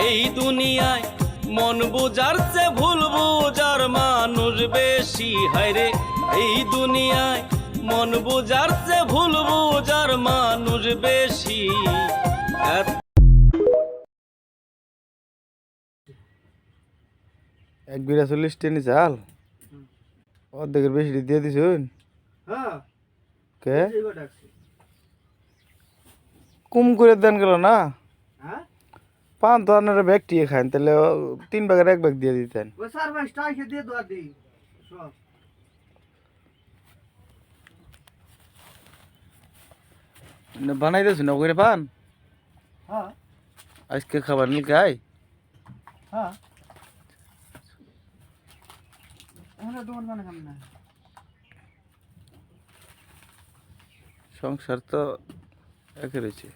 এই দুনিয়ায় মন বুঝার চেয়ে ভুল বুঝার মানুষ বেশি হায়রে। এই দুনিয়ায় মন বুঝার চেয়ে ভুল বুঝার মানুষ বেশি। এক বিঘা 40 টেনি চাল অর্ধেকের বেশি দিয়ে দিছুন। হ্যাঁ কে এইবার ডাকছি। কুম করে দেন গেল না হ্যাঁ পান তো আপনারা ব্যাগ টিয়ে খান, তাহলে 3 ভাগের 1 ভাগ দিয়ে দিতেন। ওই স্যার ভাই স্ট্রাইকে দিয়ে দোয়া দিই সব। বানাই দিয়েছেন না ওখানে পান হ্যাঁ আজকে খাবার নিল খাই। হ্যাঁ আমরা দোকান মানে খাম না। সংসার তো একে রয়েছে।